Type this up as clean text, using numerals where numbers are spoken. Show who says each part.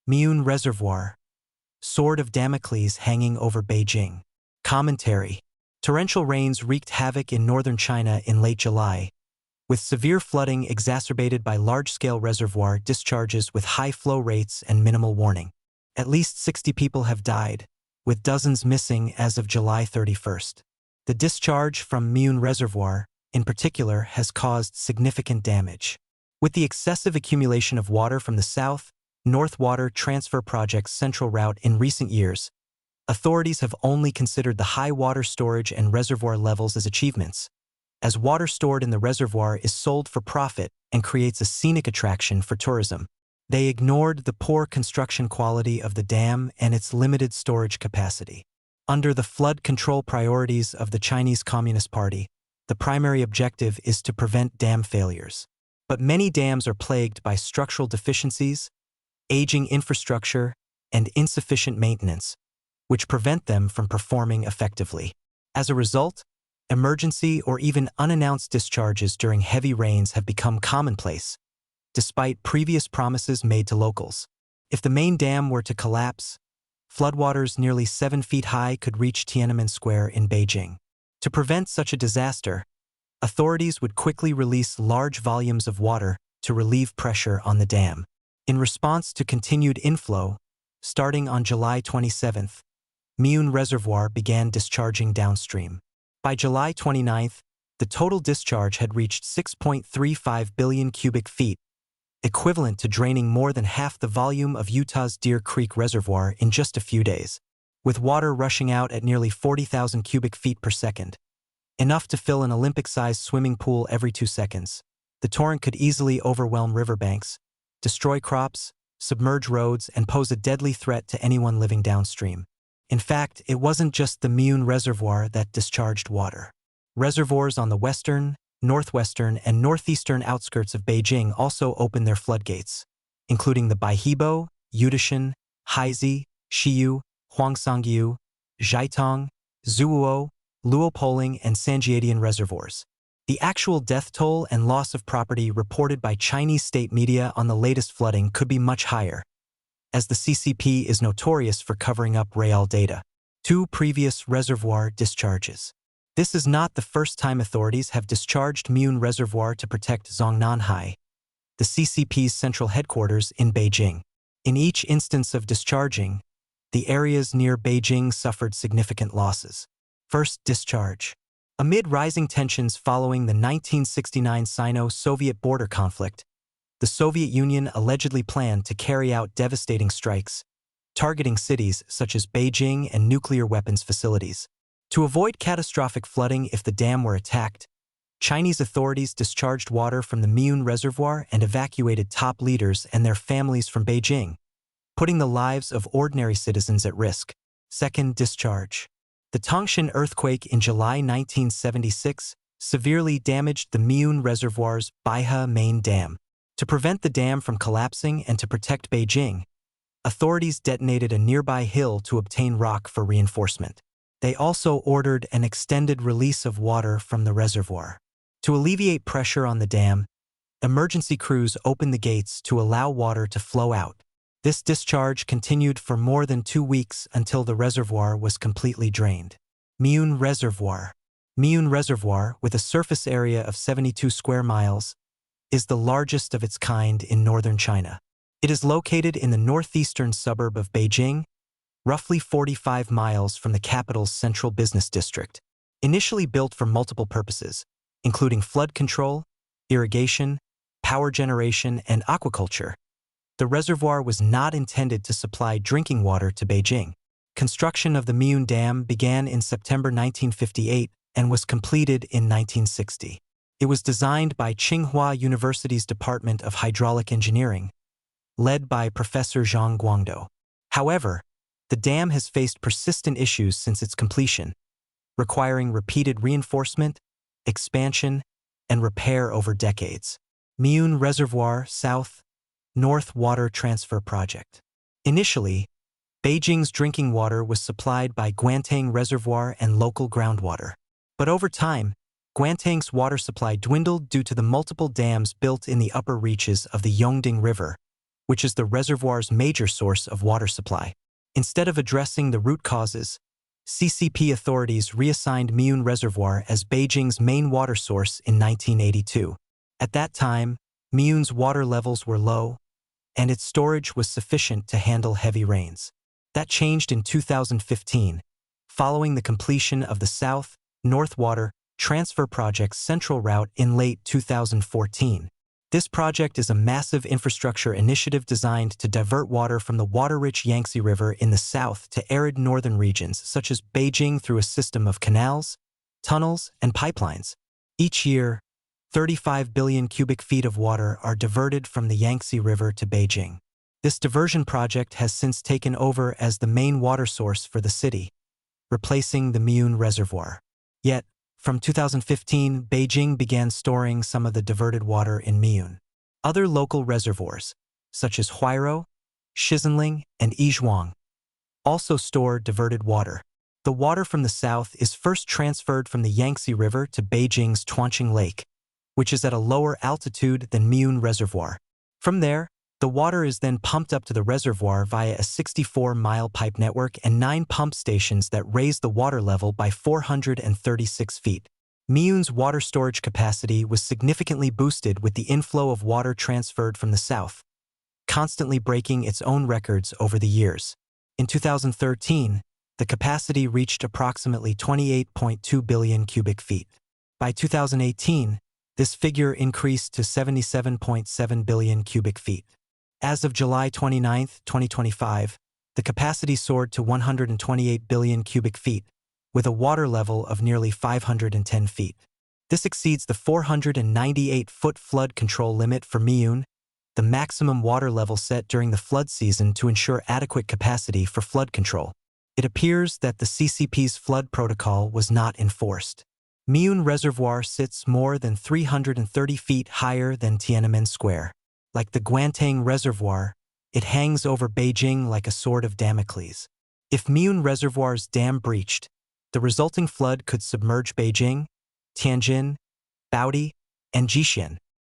Speaker 1: Miyun Reservoir, Sword of Damocles hanging over Beijing. Commentary. Torrential rains wreaked havoc in northern China in late July, with severe flooding exacerbated by large-scale reservoir discharges with high flow rates and minimal warning. At least 60 people have died, with dozens missing as of July 31st. The discharge from Miyun Reservoir, in particular, has caused significant damage. With the excessive accumulation of water from the South-North Water Transfer Project's central route in recent years, authorities have only considered the high water storage and reservoir levels as achievements, as water stored in the reservoir is sold for profit and creates a scenic attraction for tourism. They ignored the poor construction quality of the dam and its limited storage capacity. Under the flood control priorities of the Chinese Communist Party, the primary objective is to prevent dam failures. But many dams are plagued by structural deficiencies, aging infrastructure, and insufficient maintenance, which prevent them from performing effectively. As a result, emergency or even unannounced discharges during heavy rains have become commonplace, despite previous promises made to locals. If the main dam were to collapse, floodwaters nearly 7 feet high could reach Tiananmen Square in Beijing. To prevent such a disaster, authorities would quickly release large volumes of water to relieve pressure on the dam. In response to continued inflow, starting on July 27th, Miyun Reservoir began discharging downstream. By July 29th, the total discharge had reached 6.35 billion cubic feet, equivalent to draining more than half the volume of Utah's Deer Creek Reservoir in just a few days, with water rushing out at nearly 40,000 cubic feet per second, enough to fill an Olympic-sized swimming pool every 2 seconds. The torrent could easily overwhelm riverbanks, destroy crops, submerge roads, and pose a deadly threat to anyone living downstream. In fact, it wasn't just the Miyun Reservoir that discharged water. Reservoirs on the western, northwestern, and northeastern outskirts of Beijing also opened their floodgates, including the Baihibo, Yudishan, Haizi, Shiyu, Huangsangyu, Zhaitong, Zuo, Luopoling, and Sanjiadian reservoirs. The actual death toll and loss of property reported by Chinese state media on the latest flooding could be much higher, as the CCP is notorious for covering up real data. 2 previous reservoir discharges. This is not the first time authorities have discharged Miyun Reservoir to protect Zongnanhai, the CCP's central headquarters in Beijing. In each instance of discharging, the areas near Beijing suffered significant losses. First discharge. Amid rising tensions following the 1969 Sino-Soviet border conflict, the Soviet Union allegedly planned to carry out devastating strikes, targeting cities such as Beijing and nuclear weapons facilities. To avoid catastrophic flooding if the dam were attacked, Chinese authorities discharged water from the Miyun Reservoir and evacuated top leaders and their families from Beijing, putting the lives of ordinary citizens at risk. Second discharge. The Tangshan earthquake in July 1976 severely damaged the Miyun Reservoir's Baihe main dam. To prevent the dam from collapsing and to protect Beijing, authorities detonated a nearby hill to obtain rock for reinforcement. They also ordered an extended release of water from the reservoir. To alleviate pressure on the dam, emergency crews opened the gates to allow water to flow out. This discharge continued for more than 2 weeks until the reservoir was completely drained. Miyun Reservoir. Miyun Reservoir, with a surface area of 72 square miles, is the largest of its kind in northern China. It is located in the northeastern suburb of Beijing, roughly 45 miles from the capital's central business district. Initially built for multiple purposes, including flood control, irrigation, power generation, and aquaculture, the reservoir was not intended to supply drinking water to Beijing. Construction of the Miyun Dam began in September 1958 and was completed in 1960. It was designed by Tsinghua University's Department of Hydraulic Engineering, led by Professor Zhang Guangdou. However, the dam has faced persistent issues since its completion, requiring repeated reinforcement, expansion, and repair over decades. Miyun Reservoir South-North Water Transfer Project. Initially, Beijing's drinking water was supplied by Guantang Reservoir and local groundwater. But over time, Guantang's water supply dwindled due to the multiple dams built in the upper reaches of the Yongding River, which is the reservoir's major source of water supply. Instead of addressing the root causes, CCP authorities reassigned Miyun Reservoir as Beijing's main water source in 1982. At that time, Miyun's water levels were low, and its storage was sufficient to handle heavy rains. That changed in 2015, following the completion of the South-North Water Transfer Project's Central Route in late 2014. This project is a massive infrastructure initiative designed to divert water from the water-rich Yangtze River in the south to arid northern regions such as Beijing through a system of canals, tunnels, and pipelines. Each year, 35 billion cubic feet of water are diverted from the Yangtze River to Beijing. This diversion project has since taken over as the main water source for the city, replacing the Miyun Reservoir. Yet, from 2015, Beijing began storing some of the diverted water in Miyun. Other local reservoirs, such as Huairou, Shizenling, and Yizhuang, also store diverted water. The water from the south is first transferred from the Yangtze River to Beijing's Tuanqing Lake, which is at a lower altitude than Miyun Reservoir. From there, the water is then pumped up to the reservoir via a 64-mile pipe network and 9 pump stations that raise the water level by 436 feet. Miyun's water storage capacity was significantly boosted with the inflow of water transferred from the south, constantly breaking its own records over the years. In 2013, the capacity reached approximately 28.2 billion cubic feet. By 2018, this figure increased to 77.7 billion cubic feet. As of July 29, 2025, the capacity soared to 128 billion cubic feet, with a water level of nearly 510 feet. This exceeds the 498-foot flood control limit for Miyun, the maximum water level set during the flood season to ensure adequate capacity for flood control. It appears that the CCP's flood protocol was not enforced. Miyun Reservoir sits more than 330 feet higher than Tiananmen Square. Like the Guantang Reservoir, it hangs over Beijing like a sword of Damocles. If Miyun Reservoir's dam breached, the resulting flood could submerge Beijing, Tianjin, Baodi, and Jixian.